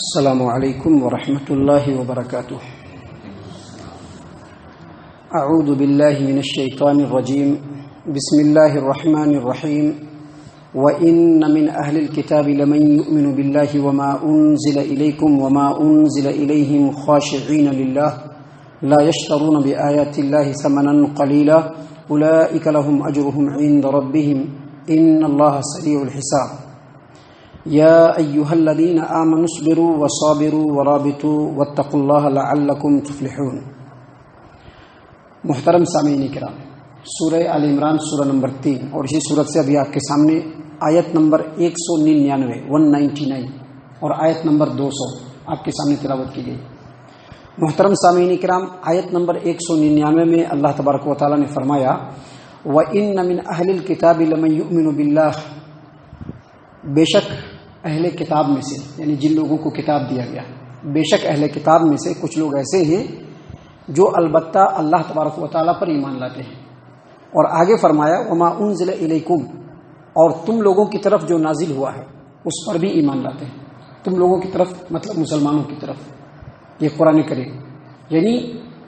السلام علیکم ورحمۃ اللہ وبرکاتہ۔ اعوذ باللہ من الشیطان الرجیم، بسم اللہ الرحمن الرحیم۔ وَإِنَّ مِنْ أَهْلِ الْكِتَابِ لَمَنْ يُؤْمِنُ بِاللَّهِ وَمَا أُنزِلَ إِلَيْكُمْ وَمَا أُنزِلَ إِلَيْهِمْ خَاشِعِينَ لِلَّهِ لَا يَشْتَرُونَ بِآيَاتِ اللَّهِ ثَمَنًا قَلِيلًا أُولَئِكَ لَهُمْ أَجْرُهُمْ عِندَ رَبِّهِمْ إِنَّ اللَّهَ سَرِيعُ الْحِسَابِ۔ یا ایھا الذین آمنوا اصبروا وصابروا ورابطوا واتقوا اللہ لعلکم تفلحون۔ محترم سامعین کرام، سورہ آل عمران سورہ نمبر 3 اور اسی صورت سے ابھی آپ کے سامنے آیت نمبر 199 اور آیت نمبر 200 آپ کے سامنے تلاوت کی گئی۔ محترم سامعین کرام، آیت نمبر 199 میں اللہ تبارک و تعالیٰ نے فرمایا وَإِنَّ مِنْ أَهْلِ الْكِتَابِ لَمَنْ يُؤْمِنُ بِاللَّهِ، بے شک اہل کتاب میں سے، یعنی جن لوگوں کو کتاب دیا گیا، بے شک اہل کتاب میں سے کچھ لوگ ایسے ہیں جو البتہ اللہ تبارک و تعالیٰ پر ایمان لاتے ہیں۔ اور آگے فرمایا وما انزل الیکم، اور تم لوگوں کی طرف جو نازل ہوا ہے اس پر بھی ایمان لاتے ہیں۔ تم لوگوں کی طرف مطلب مسلمانوں کی طرف، یہ قرآن کریم، یعنی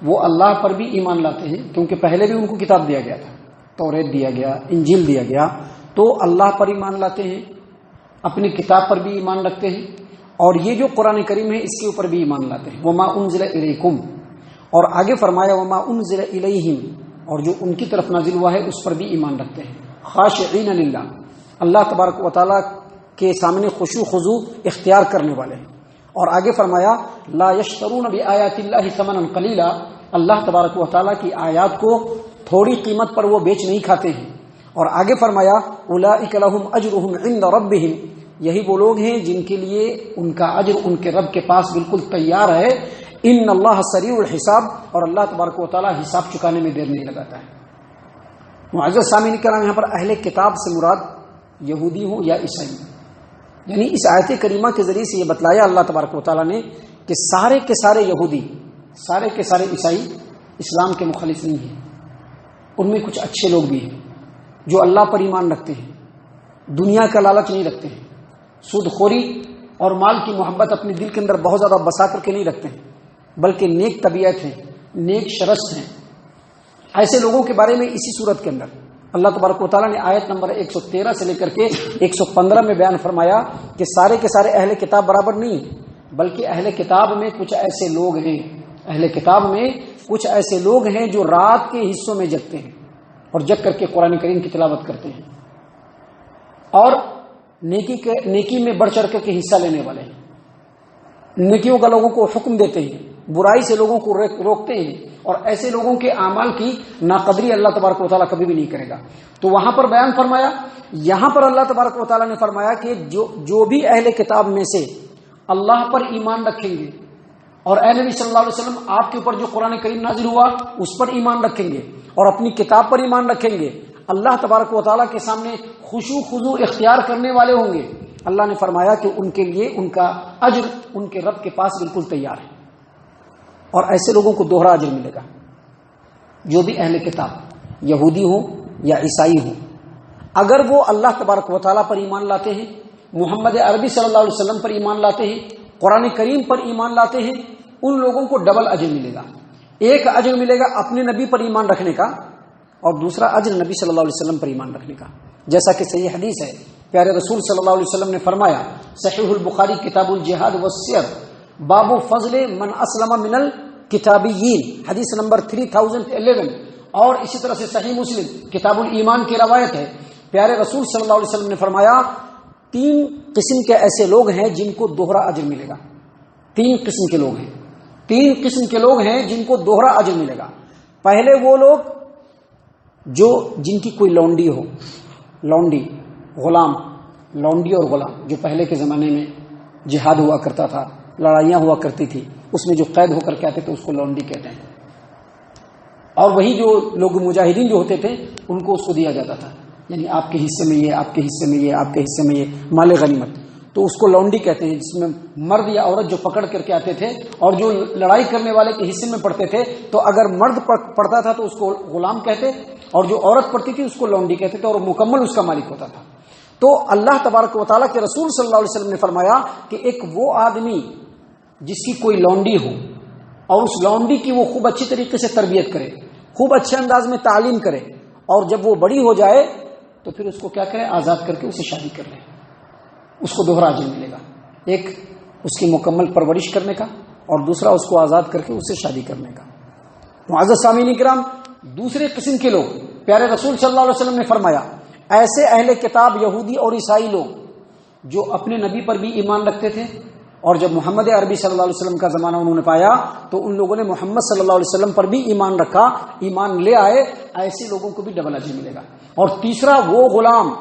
وہ اللہ پر بھی ایمان لاتے ہیں کیونکہ پہلے بھی ان کو کتاب دیا گیا تھا، توریت دیا گیا، انجیل دیا گیا، تو اللہ پر ایمان لاتے ہیں، اپنی کتاب پر بھی ایمان رکھتے ہیں، اور یہ جو قرآن کریم ہے اس کے اوپر بھی ایمان لاتے ہیں۔ وما انزل الیکم، اور آگے فرمایا وما انزل الیہم، اور جو ان کی طرف نازل ہوا ہے اس پر بھی ایمان رکھتے ہیں۔ خاشعین للہ، اللہ تبارک و تعالیٰ کے سامنے خشوع خضوع اختیار کرنے والے ہیں۔ اور آگے فرمایا لا یشترون بآیات اللہ ثمنا قلیلا، اللہ تبارک و تعالیٰ کی آیات کو تھوڑی قیمت پر وہ بیچ نہیں کھاتے ہیں۔ اور آگے فرمایا اولئک لہم اجرہم عند ربہم، یہی وہ لوگ ہیں جن کے لیے ان کا اجر ان کے رب کے پاس بالکل تیار ہے۔ ان اللہ سریع الحساب، اور اللہ تبارک و تعالیٰ حساب چکانے میں دیر نہیں لگاتا ہے۔ معزز سامعین کرام، یہاں پر اہل کتاب سے مراد یہودی ہوں یا عیسائی، یعنی اس آیت کریمہ کے ذریعے سے یہ بتلایا اللہ تبارک و تعالیٰ نے کہ سارے کے سارے یہودی، سارے کے سارے عیسائی اسلام کے مخالف نہیں ہیں، ان میں کچھ اچھے لوگ بھی ہیں جو اللہ پر ایمان رکھتے ہیں، دنیا کا لالچ نہیں رکھتے ہیں، سود خوری اور مال کی محبت اپنے دل کے اندر بہت زیادہ بسا کر کے نہیں رکھتے ہیں، بلکہ نیک طبیعت ہیں، نیک شرست ہیں۔ ایسے لوگوں کے بارے میں اسی صورت کے اندر اللہ تبارک و تعالیٰ نے آیت نمبر 113 سے لے کر کے 115 میں بیان فرمایا کہ سارے کے سارے اہل کتاب برابر نہیں، بلکہ اہل کتاب میں کچھ ایسے لوگ ہیں، اہل کتاب میں کچھ ایسے لوگ ہیں جو رات کے حصوں میں جگتے ہیں اور جگ کر کے قرآن کریم کی تلاوت کرتے ہیں، اور نیکی میں بڑھ چڑھ کر کے حصہ لینے والے ہیں، نیکیوں کا لوگوں کو حکم دیتے ہیں، برائی سے لوگوں کو روکتے ہیں، اور ایسے لوگوں کے اعمال کی ناقدری اللہ تبارک و تعالیٰ کبھی بھی نہیں کرے گا۔ تو وہاں پر بیان فرمایا، یہاں پر اللہ تبارک و تعالیٰ نے فرمایا کہ جو بھی اہل کتاب میں سے اللہ پر ایمان رکھیں گے، اور اے نبی صلی اللہ علیہ وسلم آپ کے اوپر جو قرآن کریم نازل ہوا اس پر ایمان رکھیں گے اور اپنی کتاب پر ایمان رکھیں گے، اللہ تبارک و تعالیٰ کے سامنے خشوع خضوع اختیار کرنے والے ہوں گے، اللہ نے فرمایا کہ ان کے لیے ان کا اجر ان کے رب کے پاس بالکل تیار ہے، اور ایسے لوگوں کو دوہرا اجر ملے گا جو بھی اہل کتاب یہودی ہوں یا عیسائی ہوں، اگر وہ اللہ تبارک و تعالیٰ پر ایمان لاتے ہیں، محمد عربی صلی اللہ علیہ وسلم پر ایمان لاتے ہیں، قرآن کریم پر ایمان لاتے ہیں، ان لوگوں کو ڈبل اجر ملے گا۔ ایک اجر ملے گا اپنے نبی پر ایمان رکھنے کا، اور دوسرا اجر نبی صلی اللہ علیہ وسلم پر ایمان رکھنے کا، جیسا کہ صحیح حدیث ہے، پیارے رسول صلی اللہ علیہ وسلم نے فرمایا، صحیح البخاری کتاب الجہاد والسیر، باب فضل من اسلم من الکتابیین، حدیث نمبر 3011، اور اسی طرح سے صحیح مسلم کتاب الایمان کی روایت ہے، پیارے رسول صلی اللہ علیہ وسلم نے فرمایا 3 قسم کے ایسے لوگ ہیں جن کو دوہرا اجر ملے گا۔ 3 قسم کے لوگ ہیں، 3 قسم کے لوگ ہیں جن کو دوہرا اجر ملے گا۔ پہلے وہ لوگ جن کی کوئی لونڈی ہو، لونڈی غلام، لونڈی اور غلام، جو پہلے کے زمانے میں جہاد ہوا کرتا تھا، لڑائیاں ہوا کرتی تھی، اس میں جو قید ہو کر کے آتے تھے اس کو لونڈی کہتے ہیں، اور وہی جو لوگ مجاہدین جو ہوتے تھے ان کو اس کو دیا جاتا تھا، یعنی آپ کے حصے میں یہ، آپ کے حصے میں یہ، آپ کے حصے میں یہ مال غنیمت، تو اس کو لونڈی کہتے ہیں، جس میں مرد یا عورت جو پکڑ کر کے آتے تھے اور جو لڑائی کرنے والے کے حصے میں پڑتے تھے، تو اگر مرد پڑتا تھا تو اس کو غلام کہتے، اور جو عورت پڑتی تھی اس کو لونڈی کہتے تھے، اور مکمل اس کا مالک ہوتا تھا۔ تو اللہ تبارک و تعالیٰ کے رسول صلی اللہ علیہ وسلم نے فرمایا کہ ایک وہ آدمی جس کی کوئی لونڈی ہو اور اس لونڈی کی وہ خوب اچھی طریقے سے تربیت کرے، خوب اچھے انداز میں تعلیم کرے، اور جب وہ بڑی ہو جائے تو پھر اس کو کیا کرے، آزاد کر کے اسے شادی کر لے، اس کو دوہرا اجر ملے گا، ایک اس کی مکمل پرورش کرنے کا اور دوسرا اس کو آزاد کر کے اسے شادی کرنے کا۔ معزز سامعین کرام، دوسرے قسم کے لوگ پیارے رسول صلی اللہ علیہ وسلم نے فرمایا ایسے اہل کتاب یہودی اور عیسائی لوگ جو اپنے نبی پر بھی ایمان رکھتے تھے، اور جب محمد عربی صلی اللہ علیہ وسلم کا زمانہ انہوں نے پایا تو ان لوگوں نے محمد صلی اللہ علیہ وسلم پر بھی ایمان رکھا، ایمان لے آئے، ایسے لوگوں کو بھی ڈبل اجر ملے گا۔ اور تیسرا وہ غلام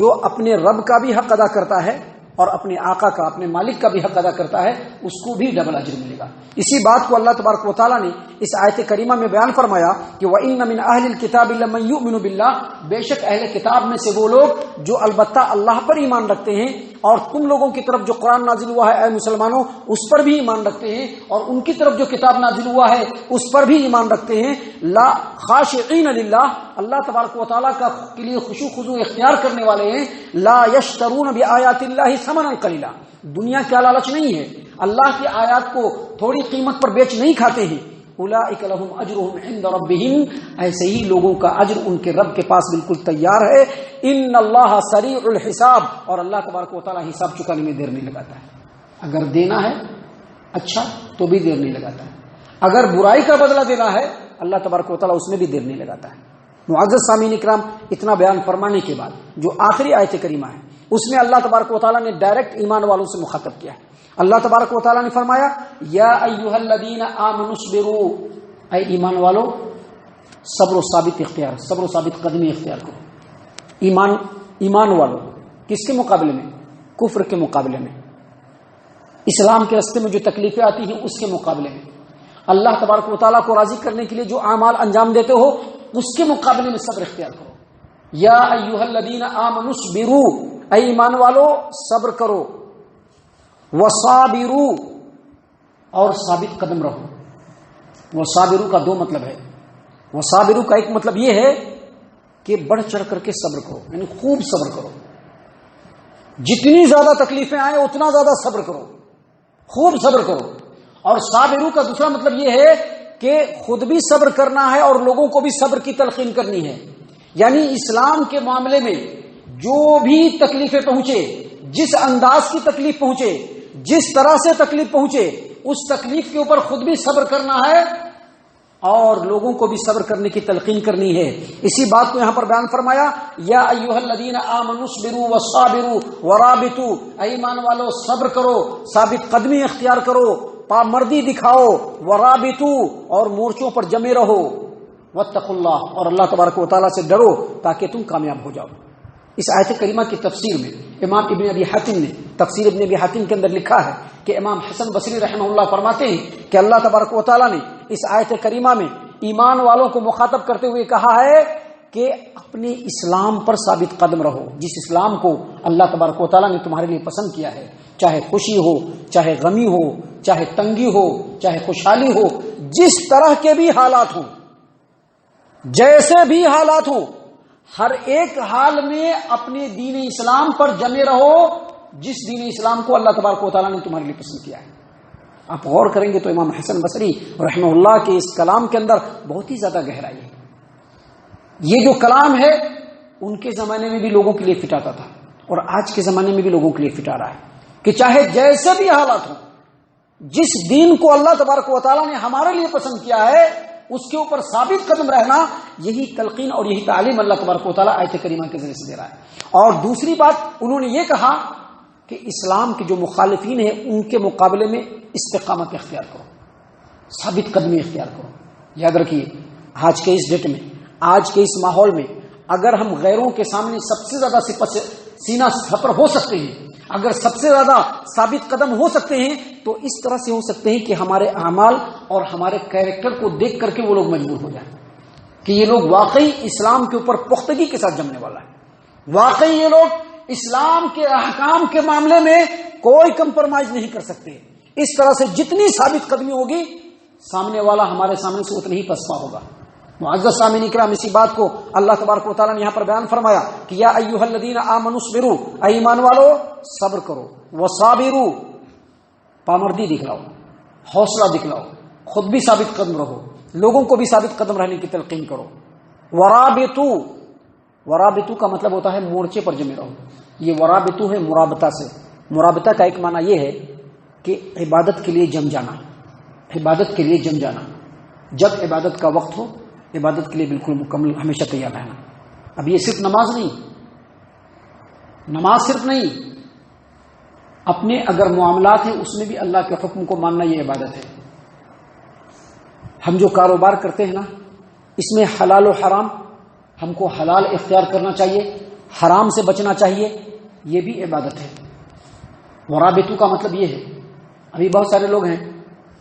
جو اپنے رب کا بھی حق ادا کرتا ہے اور اپنے آقا کا، اپنے مالک کا بھی حق ادا کرتا ہے، اس کو بھی ڈبل اجر ملے گا۔ اسی بات کو اللہ تبارک و تعالیٰ نے اس آیت کریمہ میں بیان فرمایا کہ وَإِنَّ مِنْ أَهْلِ الْكِتَابِ لَمَن يُؤْمِنُ بِاللَّهِ، بے شک اہل کتاب میں سے وہ لوگ جو البتہ اللہ پر ایمان رکھتے ہیں، اور تم لوگوں کی طرف جو قرآن نازل ہوا ہے اے مسلمانوں اس پر بھی ایمان رکھتے ہیں، اور ان کی طرف جو کتاب نازل ہوا ہے اس پر بھی ایمان رکھتے ہیں، لا خاشعین للہ، اللہ تبارک و تعالیٰ کا کے لیے خشوع خضوع اختیار کرنے والے ہیں، لا یشترون بآیات اللہ ثمنا قلیلا، دنیا کا لالچ نہیں ہے، اللہ کی آیات کو تھوڑی قیمت پر بیچ نہیں کھاتے ہیں، اولئک لہم اجرہم عند ربہم، ایسے ہی لوگوں کا اجر ان کے رب کے پاس بالکل تیار ہے، ان اللہ سریع الحساب، اور اللہ تبارک و تعالیٰ حساب چکانے میں دیر نہیں لگاتا ہے، اگر دینا ہے اچھا تو بھی دیر نہیں لگاتا ہے، اگر برائی کا بدلہ دینا ہے اللہ تبارک و تعالیٰ اس میں بھی دیر نہیں لگاتا ہے۔ معزز سامعین اکرام، اتنا بیان فرمانے کے بعد جو آخری آیت کریمہ ہے اس میں اللہ تبارک و تعالیٰ نے ڈائریکٹ ایمان والوں سے مخاطب کیا ہے۔ اللہ تبارک و تعالیٰ نے فرمایا یا ایھا الذین آمنوا اصبروا، اے ایمان والو صبر و ثابت اختیار، صبر و ثابت قدمی اختیار کرو۔ ایمان والو کس کے مقابلے میں؟ کفر کے مقابلے میں، اسلام کے راستے میں جو تکلیفیں آتی ہیں اس کے مقابلے میں، اللہ تبارک و تعالیٰ کو راضی کرنے کے لیے جو اعمال انجام دیتے ہو اس کے مقابلے میں صبر اختیار کرو۔ یا ایھا الذین آمنوا اصبروا، اے ایمان والو صبر کرو، وصابروا، اور ثابت قدم رہو۔ وصابروا کا دو مطلب ہے، وصابروا کا ایک مطلب یہ ہے کہ بڑھ چڑھ کر کے صبر کرو، یعنی خوب صبر کرو، جتنی زیادہ تکلیفیں آئیں اتنا زیادہ صبر کرو، خوب صبر کرو۔ اور صابروا کا دوسرا مطلب یہ ہے کہ خود بھی صبر کرنا ہے اور لوگوں کو بھی صبر کی تلقین کرنی ہے، یعنی اسلام کے معاملے میں جو بھی تکلیفیں پہنچے، جس انداز کی تکلیف پہنچے، جس طرح سے تکلیف پہنچے، اس تکلیف کے اوپر خود بھی صبر کرنا ہے اور لوگوں کو بھی صبر کرنے کی تلقین کرنی ہے۔ اسی بات کو یہاں پر بیان فرمایا یا ایھا الذین آمنوا اصبروا وصابروا ورابطوا، اے ایمان والو صبر کرو، ثابت قدمی اختیار کرو، پامردی دکھاؤ، ورابطوا، اور مورچوں پر جمے رہو، واتقوا اللہ، اور اللہ تبارک و تعالیٰ سے ڈرو تاکہ تم کامیاب ہو جاؤ۔ اس آیت کریمہ کی تفسیر میں امام ابن ابی حاتم نے تفسیر ابن ابی حاتم کے اندر لکھا ہے کہ امام حسن بصری رحمہ اللہ فرماتے ہیں کہ اللہ تبارک و تعالیٰ نے اس آیت کریمہ میں ایمان والوں کو مخاطب کرتے ہوئے کہا ہے کہ اپنے اسلام پر ثابت قدم رہو، جس اسلام کو اللہ تبارک و تعالیٰ نے تمہارے لیے پسند کیا ہے، چاہے خوشی ہو، چاہے غمی ہو، چاہے تنگی ہو، چاہے خوشحالی ہو، جس طرح کے بھی حالات ہوں، جیسے بھی حالات ہوں، ہر ایک حال میں اپنے دین اسلام پر جمے رہو، جس دین اسلام کو اللہ تبارک و تعالیٰ نے تمہارے لیے پسند کیا ہے۔ آپ غور کریں گے تو امام حسن بصری رحمہ اللہ کے اس کلام کے اندر بہت ہی زیادہ گہرائی ہے۔ یہ جو کلام ہے ان کے زمانے میں بھی لوگوں کے لیے فٹ آتا تھا اور آج کے زمانے میں بھی لوگوں کے لیے فٹ آ رہا ہے کہ چاہے جیسے بھی حالات ہوں، جس دین کو اللہ تبارک و تعالیٰ نے ہمارے لیے پسند کیا ہے اس کے اوپر ثابت قدم رہنا، یہی تلقین اور یہی تعلیم اللہ تبارک و تعالیٰ آیت کریمہ کے ذریعے سے دے رہا ہے۔ اور دوسری بات انہوں نے یہ کہا کہ اسلام کے جو مخالفین ہیں ان کے مقابلے میں استقامت اختیار کرو، ثابت قدمی اختیار کرو۔ یاد رکھیے آج کے اس ڈیٹ میں، آج کے اس ماحول میں اگر ہم غیروں کے سامنے سب سے زیادہ سینہ سپر ہو سکتے ہیں، اگر سب سے زیادہ ثابت قدم ہو سکتے ہیں تو اس طرح سے ہو سکتے ہیں کہ ہمارے اعمال اور ہمارے کیریکٹر کو دیکھ کر کے وہ لوگ مجبور ہو جائیں کہ یہ لوگ واقعی اسلام کے اوپر پختگی کے ساتھ جمنے والا ہے، واقعی یہ لوگ اسلام کے احکام کے معاملے میں کوئی کمپرومائز نہیں کر سکتے۔ اس طرح سے جتنی ثابت قدمی ہوگی سامنے والا ہمارے سامنے سے اتنی ہی پسپا ہوگا، معزز سامعین کرام، اسی بات کو اللہ تبارک و تعالیٰ نے یہاں پر بیان فرمایا کہ یا ایھا الذین آمنوا اصبروا، اے ایمان والو صبر کرو، وصابروا، پامردی دکھلاؤ، حوصلہ دکھلاؤ، خود بھی ثابت قدم رہو، لوگوں کو بھی ثابت قدم رہنے کی تلقین کرو، ورابطوا، ورابطوا کا مطلب ہوتا ہے مورچے پر جمے رہو، یہ ورابطوا ہے مرابطہ سے، مرابطہ کا ایک معنی یہ ہے کہ عبادت کے لیے جم جانا، عبادت کے لیے جم جانا، جب عبادت کا وقت ہو عبادت کے لیے بالکل مکمل ہمیشہ تیار رہنا۔ اب یہ صرف نماز نہیں، نماز صرف نہیں، اپنے اگر معاملات ہیں اس میں بھی اللہ کے حکم کو ماننا یہ عبادت ہے۔ ہم جو کاروبار کرتے ہیں نا، اس میں حلال و حرام، ہم کو حلال اختیار کرنا چاہیے، حرام سے بچنا چاہیے، یہ بھی عبادت ہے۔ ورابطو کا مطلب یہ ہے، ابھی بہت سارے لوگ ہیں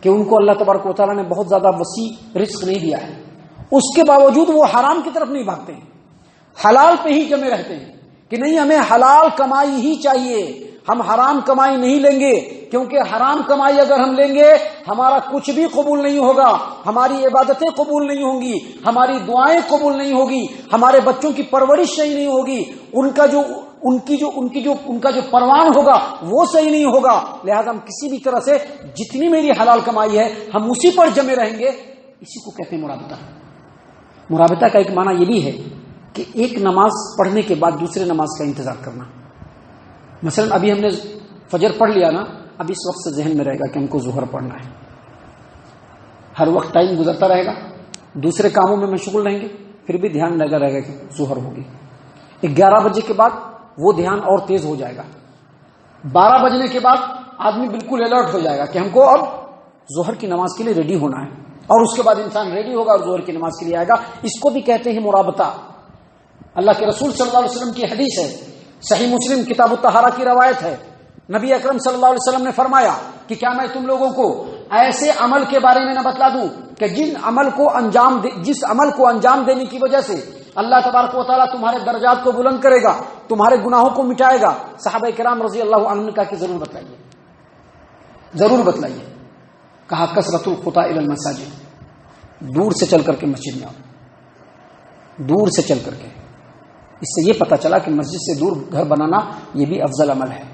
کہ ان کو اللہ تبارک و تعالیٰ نے بہت زیادہ وسیع رزق نہیں دیا ہے، اس کے باوجود وہ حرام کی طرف نہیں بھاگتے ہیں، حلال پہ ہی جمے رہتے ہیں کہ نہیں ہمیں حلال کمائی ہی چاہیے، ہم حرام کمائی نہیں لیں گے، کیونکہ حرام کمائی اگر ہم لیں گے ہمارا کچھ بھی قبول نہیں ہوگا، ہماری عبادتیں قبول نہیں ہوں گی، ہماری دعائیں قبول نہیں ہوگی، ہمارے بچوں کی پرورش صحیح نہیں ہوگی، ان کا جو پروان ہوگا وہ صحیح نہیں ہوگا۔ لہذا ہم کسی بھی طرح سے جتنی میری حلال کمائی ہے ہم اسی پر جمے رہیں گے، اسی کو کہتے ہیں مرابطہ۔ مرابطہ کا ایک معنی یہ بھی ہے کہ ایک نماز پڑھنے کے بعد دوسرے نماز کا انتظار کرنا۔ مثلا ابھی ہم نے فجر پڑھ لیا نا، اب اس وقت سے ذہن میں رہے گا کہ ہم کو ظہر پڑھنا ہے، ہر وقت ٹائم گزرتا رہے گا، دوسرے کاموں میں مشغول رہیں گے، پھر بھی دھیان لگا رہے گا کہ ظہر ہوگی۔ 11 بجے کے بعد وہ دھیان اور تیز ہو جائے گا، 12 بجنے کے بعد آدمی بالکل الرٹ ہو جائے گا کہ ہم کو اب ظہر کی نماز کے لیے ریڈی ہونا ہے، اور اس کے بعد انسان ریڈی ہوگا اور ظہر کی نماز کے لیے آئے گا۔ اس کو بھی کہتے ہیں مرابطہ۔ اللہ کے رسول صلی اللہ علیہ وسلم کی حدیث ہے، صحیح مسلم کتاب الطہارہ کی روایت ہے، نبی اکرم صلی اللہ علیہ وسلم نے فرمایا کہ کیا میں تم لوگوں کو ایسے عمل کے بارے میں نہ بتلا دوں کہ جس عمل کو انجام دینے کی وجہ سے اللہ تبارک و تعالیٰ تمہارے درجات کو بلند کرے گا، تمہارے گناہوں کو مٹائے گا۔ صحابہ کرام رضی اللہ عنہم نے کہا کہ ضرور بتلائیے، ضرور بتلائیے۔ کہا کثرت الخطا الی المساجد، دور سے چل کر کے مسجد میں آؤ، دور سے چل کر کے۔ اس سے یہ پتہ چلا کہ مسجد سے دور گھر بنانا یہ بھی افضل عمل ہے،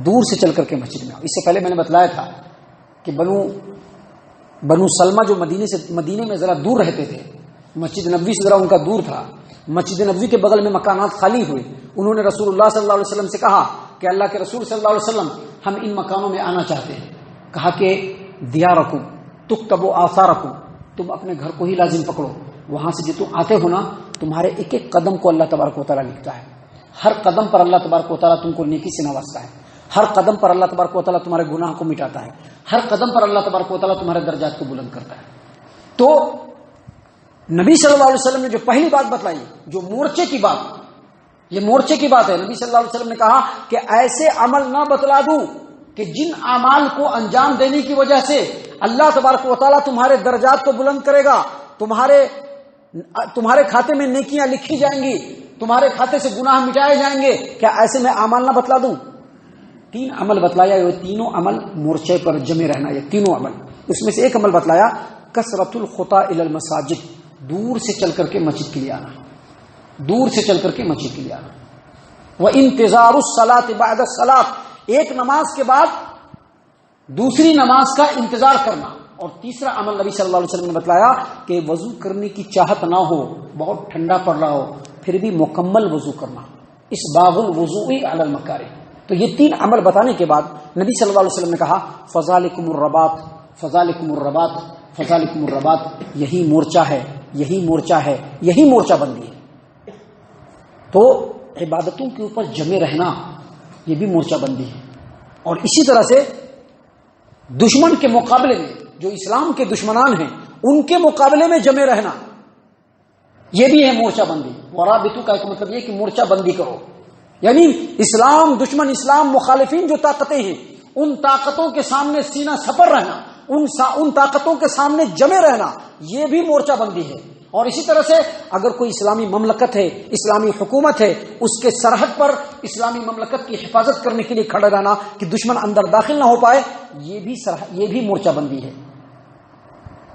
دور سے چل کر کے مسجد میں آؤ۔ اس سے پہلے میں نے بتلایا تھا کہ بنو سلمہ جو مدینے میں ذرا دور رہتے تھے، مسجد نبوی سے ذرا ان کا دور تھا، مسجد نبوی کے بغل میں مکانات خالی ہوئے، انہوں نے رسول اللہ صلی اللہ علیہ وسلم سے کہا کہ اللہ کے رسول صلی اللہ علیہ وسلم ہم ان مکانوں میں آنا چاہتے ہیں۔ کہا کہ دیارکم تکتب آثارکم، تم اپنے گھر کو ہی لازم پکڑو، وہاں سے جو تم آتے ہو نا تمہارے ایک ایک قدم کو اللہ تبارک و تعالیٰ لکھتا ہے، ہر قدم پر اللہ تبارک و تعالیٰ تم کو نیکی سے نوازتا ہے، ہر قدم پر اللہ تبارک و تعالیٰ تمہارے گناہ کو مٹاتا ہے، ہر قدم پر اللہ تبارک و تعالیٰ تمہارے درجات کو بلند کرتا ہے۔ تو نبی صلی اللہ علیہ وسلم نے جو پہلی بات بتلائی، جو مورچے کی بات، یہ مورچے کی بات ہے، نبی صلی اللہ علیہ وسلم نے کہا کہ ایسے عمل نہ بتلا دوں کہ جن اعمال کو انجام دینے کی وجہ سے اللہ تبارک و تعالیٰ تمہارے درجات کو بلند کرے گا، تمہارے کھاتے میں نیکیاں لکھی جائیں گی، تمہارے کھاتے سے گناہ مٹائے جائیں گے، کیا ایسے میں اعمال نہ بتلا دوں؟ 3 عمل بتلایا، یہ تینوں عمل مورچے پر جمے رہنا، یہ تینوں عمل۔ اس میں سے ایک عمل بتلایا کثرت الخطا الی المساجد، دور سے چل کر کے مسجد کے لیے آنا، دور سے چل کر کے مسجد کے لیے آنا۔ وانتظار الصلاۃ بعد الصلاۃ، ایک نماز کے بعد دوسری نماز کا انتظار کرنا۔ اور تیسرا عمل نبی صلی اللہ علیہ وسلم نے بتلایا کہ وضو کرنے کی چاہت نہ ہو، بہت ٹھنڈا پڑ رہا ہو، پھر بھی مکمل وضو کرنا، اسباغ الوضوء علی المکارہ۔ تو یہ 3 عمل بتانے کے بعد نبی صلی اللہ علیہ وسلم نے کہا فذالکم الرباط، فذالکم الرباط، فذالکم الرباط، یہی مورچہ ہے، یہی مورچہ ہے، یہی مورچہ بندی ہے۔ تو عبادتوں کے اوپر جمے رہنا یہ بھی مورچہ بندی ہے، اور اسی طرح سے دشمن کے مقابلے میں، جو اسلام کے دشمنان ہیں ان کے مقابلے میں جمے رہنا یہ بھی ہے مورچہ بندی۔ ورابطو کا ایک مطلب یہ کہ مورچہ بندی کرو، یعنی اسلام دشمن، اسلام مخالفین جو طاقتیں ہیں ان طاقتوں کے سامنے سینہ سپر رہنا، ان طاقتوں کے سامنے جمے رہنا، یہ بھی مورچہ بندی ہے۔ اور اسی طرح سے اگر کوئی اسلامی مملکت ہے، اسلامی حکومت ہے، اس کے سرحد پر اسلامی مملکت کی حفاظت کرنے کے لیے کھڑا رہنا کہ دشمن اندر داخل نہ ہو پائے، یہ بھی مورچہ بندی ہے۔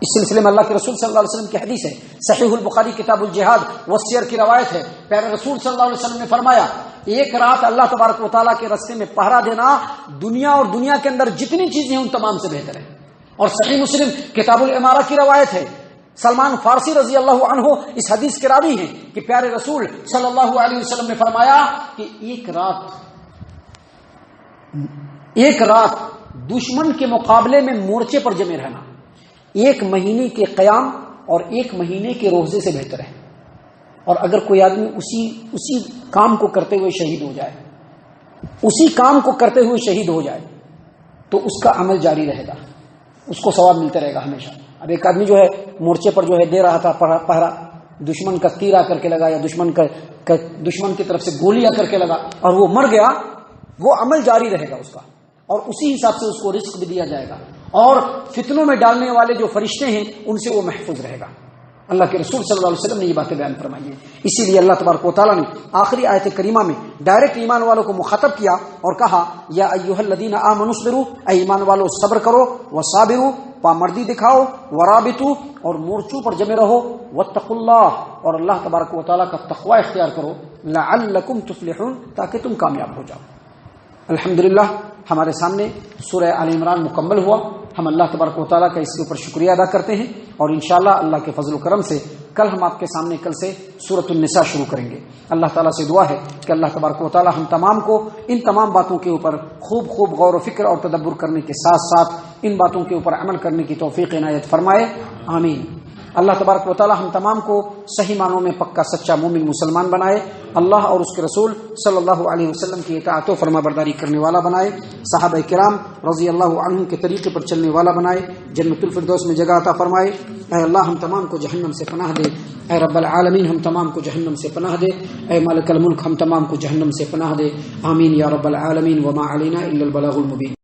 اس سلسلے میں اللہ کے رسول صلی اللہ علیہ وسلم کی حدیث ہے، صحیح البخاری کتاب الجہاد والسیر کی روایت ہے، پیارے رسول صلی اللہ علیہ وسلم نے فرمایا ایک رات اللہ تبارک و تعالیٰ کے راستے میں پہرا دینا دنیا اور دنیا کے اندر جتنی چیزیں ہیں ان تمام سے بہتر ہے۔ اور صحیح مسلم کتاب الامارہ کی روایت ہے، سلمان فارسی رضی اللہ عنہ اس حدیث کے راوی ہیں کہ پیارے رسول صلی اللہ علیہ وسلم نے فرمایا کہ ایک رات دشمن کے مقابلے میں مورچے پر جمے رہنا 1 مہینے کے قیام اور 1 مہینے کے روزے سے بہتر ہے۔ اور اگر کوئی آدمی اسی کام کو کرتے ہوئے شہید ہو جائے تو اس کا عمل جاری رہے گا، اس کو ثواب ملتے رہے گا ہمیشہ۔ اب ایک آدمی جو ہے مورچے پر جو ہے دے رہا تھا پہرا، دشمن کا تیر آ کر کے لگا یا دشمن کی طرف سے گولی آ کر کے لگا اور وہ مر گیا، وہ عمل جاری رہے گا اس کا، اور اسی حساب سے اس کو رزق بھی دیا جائے گا، اور فتنوں میں ڈالنے والے جو فرشتے ہیں ان سے وہ محفوظ رہے گا۔ اللہ کے رسول صلی اللہ علیہ وسلم نے یہ باتیں بیان فرمائی ہیں۔ اسی لیے اللہ تبارک و تعالیٰ نے آخری آیت کریمہ میں ڈائریکٹ ایمان والوں کو مخاطب کیا اور کہا یا ایھا الذین آمنوا اصبروا، اے ایمان والو صبر کرو، وصابروا پامردی دکھاؤ، ورابطوا اور مورچوں پر جمے رہو، واتقوا اللہ اور اللہ تبارک و تعالیٰ کا تقوی اختیار کرو، لعلکم تفلحون تاکہ تم کامیاب ہو جاؤ۔ الحمدللہ ہمارے سامنے سورہ آل عمران مکمل ہوا۔ ہم اللہ تبارک و تعالیٰ کا اس کے اوپر شکریہ ادا کرتے ہیں، اور انشاءاللہ اللہ کے فضل و کرم سے کل ہم آپ کے سامنے کل سے سورۃ النساء شروع کریں گے۔ اللہ تعالیٰ سے دعا ہے کہ اللہ تبارک و تعالیٰ ہم تمام کو ان تمام باتوں کے اوپر خوب غور و فکر اور تدبر کرنے کے ساتھ ساتھ ان باتوں کے اوپر عمل کرنے کی توفیق عنایت فرمائے، آمین۔ اللہ تبارک و تعالیٰ ہم تمام کو صحیح معنوں میں پکا سچا مومن مسلمان بنائے، اللہ اور اس کے رسول صلی اللہ علیہ وسلم کی اطاعت و فرما برداری کرنے والا بنائے، صحابہ کرام رضی اللہ عنہم کے طریقے پر چلنے والا بنائے، جنت الفردوس میں جگہ عطا فرمائے۔ اے اللہ ہم تمام کو جہنم سے پناہ دے، اے رب العالمین ہم تمام کو جہنم سے پناہ دے، اے مالک الملک ہم تمام کو جہنم سے پناہ دے، آمین یا رب العالمین۔ وما علینا الا البلاغ المبین۔